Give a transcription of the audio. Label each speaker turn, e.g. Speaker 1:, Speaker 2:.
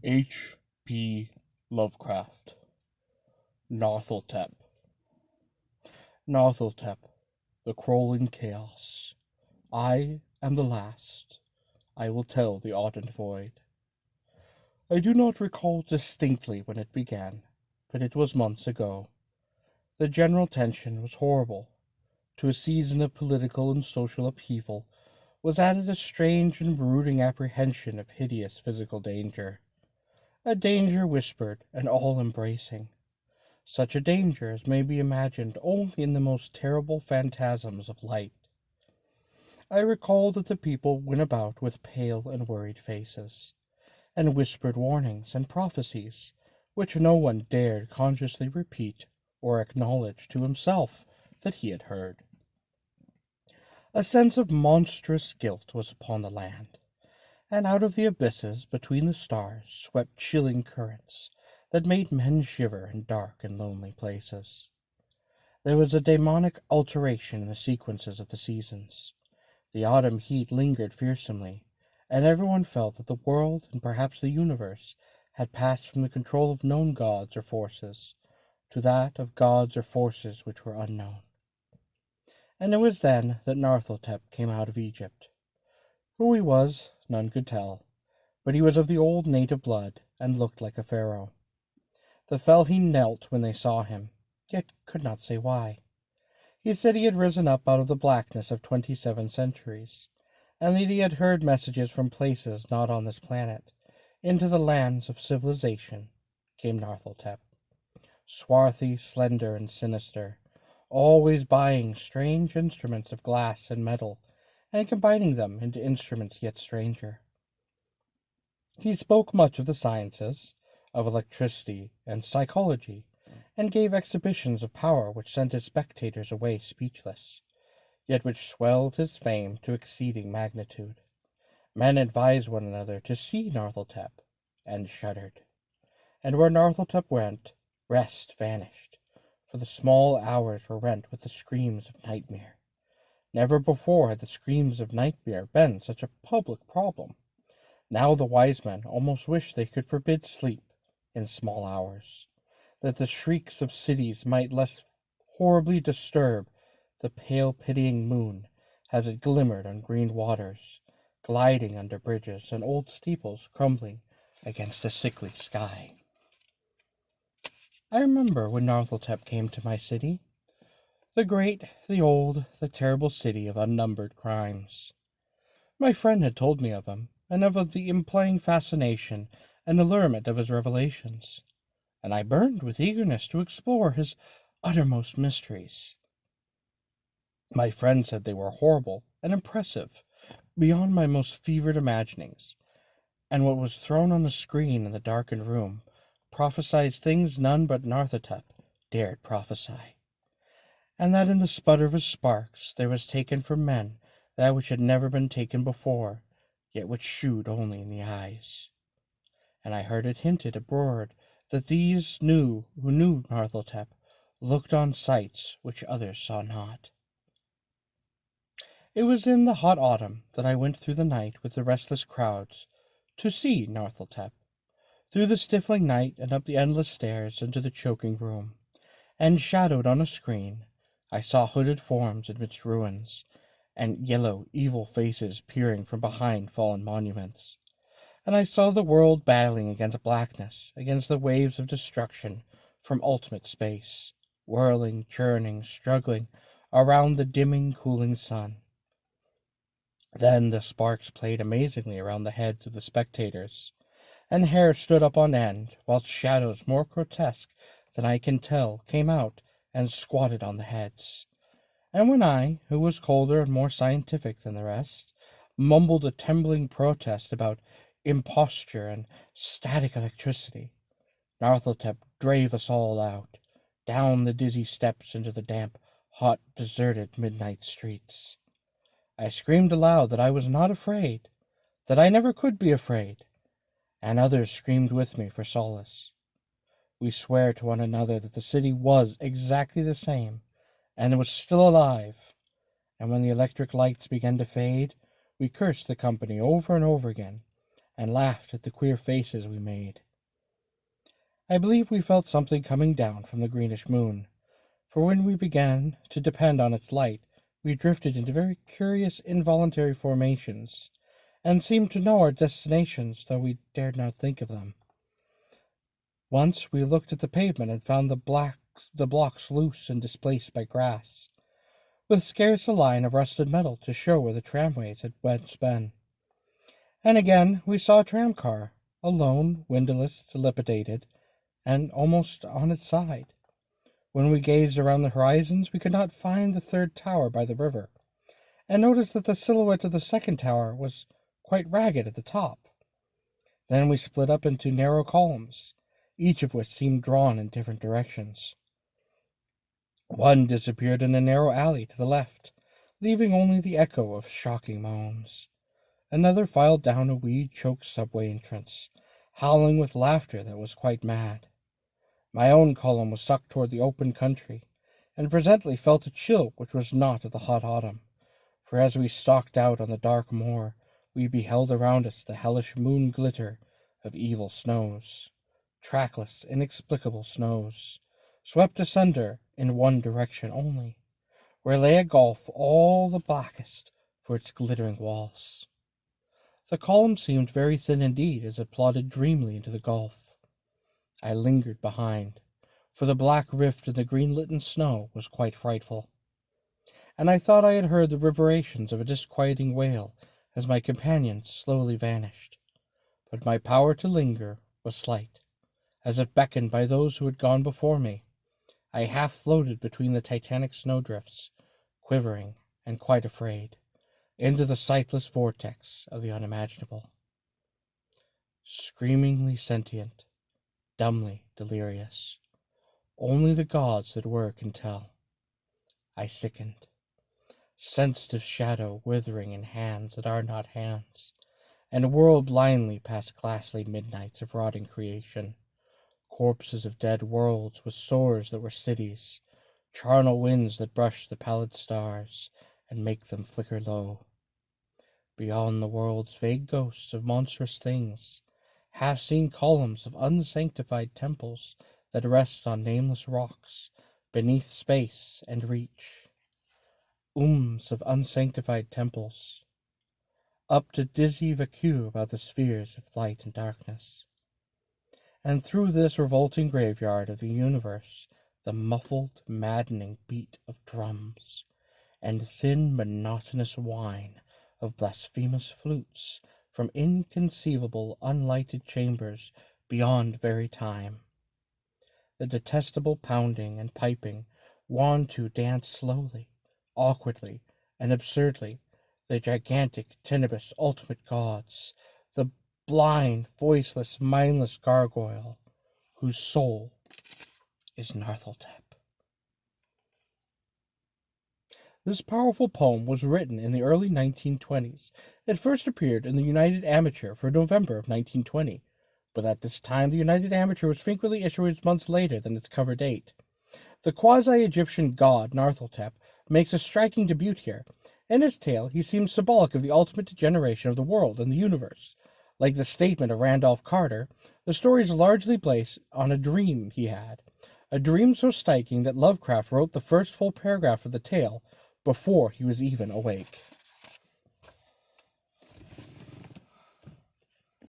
Speaker 1: H. P. Lovecraft. Nyarlathotep. Nyarlathotep, the crawling chaos. I am the last. I will tell the ardent void. I do not recall distinctly when it began, but it was months ago. The general tension was horrible. To a season of political and social upheaval was added a strange and brooding apprehension of hideous physical danger. A danger whispered and all-embracing. Such a danger as may be imagined only in the most terrible phantasms of light. I recall that the people went about with pale and worried faces, and whispered warnings and prophecies, which no one dared consciously repeat or acknowledge to himself that he had heard. A sense of monstrous guilt was upon the land, and out of the abysses between the stars swept chilling currents that made men shiver in dark and lonely places. There was a demonic alteration in the sequences of the seasons. The autumn heat lingered fearsomely, and everyone felt that the world and perhaps the universe had passed from the control of known gods or forces to that of gods or forces which were unknown. And it was then that Nyarlathotep came out of Egypt. Who he was, none could tell, but he was of the old native blood and looked like a pharaoh. The Felhi knelt when they saw him, yet could not say why. He said he had risen up out of the blackness of 27 centuries, and that he had heard messages from places not on this planet. Into the lands of civilization came Nyarlathotep, swarthy, slender, and sinister, always buying strange instruments of glass and metal, and combining them into instruments yet stranger. He spoke much of the sciences, of electricity and psychology, and gave exhibitions of power which sent his spectators away speechless, yet which swelled his fame to exceeding magnitude. Men advised one another to see Nyarlathotep, and shuddered. And where Nyarlathotep went, rest vanished, for the small hours were rent with the screams of nightmare. Never before had the screams of nightmare been such a public problem. Now the wise men almost wished they could forbid sleep in small hours, that the shrieks of cities might less horribly disturb the pale pitying moon as it glimmered on green waters, gliding under bridges and old steeples crumbling against a sickly sky. I remember when Nyarlathotep came to my city, the great, the old, the terrible city of unnumbered crimes. My friend had told me of him, and of the implying fascination and allurement of his revelations, and I burned with eagerness to explore his uttermost mysteries. My friend said they were horrible and impressive, beyond my most fevered imaginings, and what was thrown on the screen in the darkened room prophesied things none but Nyarlathotep dared prophesy, and that in the sputter of his sparks there was taken from men that which had never been taken before, yet which shewed only in the eyes. And I heard it hinted abroad that these who knew Nyarlathotep looked on sights which others saw not. It was in the hot autumn that I went through the night with the restless crowds to see Nyarlathotep, through the stifling night and up the endless stairs into the choking room, and shadowed on a screen I saw hooded forms amidst ruins, and yellow, evil faces peering from behind fallen monuments. And I saw the world battling against blackness, against the waves of destruction from ultimate space, whirling, churning, struggling around the dimming, cooling sun. Then the sparks played amazingly around the heads of the spectators, and hair stood up on end, whilst shadows more grotesque than I can tell came out and squatted on the heads. And when I, who was colder and more scientific than the rest, mumbled a trembling protest about imposture and static electricity, Nyarlathotep drave us all out, down the dizzy steps into the damp, hot, deserted midnight streets. I screamed aloud that I was not afraid, that I never could be afraid, and others screamed with me for solace. We swore to one another that the city was exactly the same, and was still alive, and when the electric lights began to fade, we cursed the company over and over again, and laughed at the queer faces we made. I believe we felt something coming down from the greenish moon, for when we began to depend on its light, we drifted into very curious involuntary formations, and seemed to know our destinations, though we dared not think of them. Once we looked at the pavement and found the blocks loose and displaced by grass, with scarce a line of rusted metal to show where the tramways had once been. And again we saw a tramcar, alone, windowless, dilapidated, and almost on its side. When we gazed around the horizons, we could not find the third tower by the river, and noticed that the silhouette of the second tower was quite ragged at the top. Then we split up into narrow columns, each of which seemed drawn in different directions. One disappeared in a narrow alley to the left, leaving only the echo of shocking moans. Another filed down a weed-choked subway entrance, howling with laughter that was quite mad. My own column was sucked toward the open country, and presently felt a chill which was not of the hot autumn, for as we stalked out on the dark moor, we beheld around us the hellish moon glitter of evil snows, trackless, inexplicable snows, swept asunder in one direction only, where lay a gulf all the blackest for its glittering walls. The column seemed very thin indeed as it plodded dreamily into the gulf. I lingered behind, for the black rift in the green-litten snow was quite frightful, and I thought I had heard the reverberations of a disquieting wail as my companions slowly vanished. But my power to linger was slight, as if beckoned by those who had gone before me. I half floated between the titanic snowdrifts, quivering and quite afraid, into the sightless vortex of the unimaginable. Screamingly sentient, dumbly delirious, only the gods that were can tell. I sickened, sensitive shadow withering in hands that are not hands, and whirled blindly past ghastly midnights of rotting creation, corpses of dead worlds with sores that were cities, charnel winds that brush the pallid stars and make them flicker low. Beyond the world's vague ghosts of monstrous things, half-seen columns of unsanctified temples that rest on nameless rocks, beneath space and reach. Of unsanctified temples, up to dizzy vacuum about the spheres of light and darkness. And through this revolting graveyard of the universe, the muffled, maddening beat of drums, and thin, monotonous whine of blasphemous flutes from inconceivable, unlighted chambers beyond very time. The detestable pounding and piping wont to dance slowly, awkwardly, and absurdly, the gigantic, tenebrous, ultimate gods, the blind, voiceless, mindless gargoyle, whose soul is Nyarlathotep. This powerful poem was written in the early 1920s. It first appeared in the United Amateur for November of 1920, but at this time the United Amateur was frequently issued months later than its cover date. The quasi-Egyptian god Nyarlathotep makes a striking debut here. In his tale, he seems symbolic of the ultimate degeneration of the world and the universe. Like the statement of Randolph Carter, the story is largely based on a dream he had, a dream so striking that Lovecraft wrote the first full paragraph of the tale before he was even awake.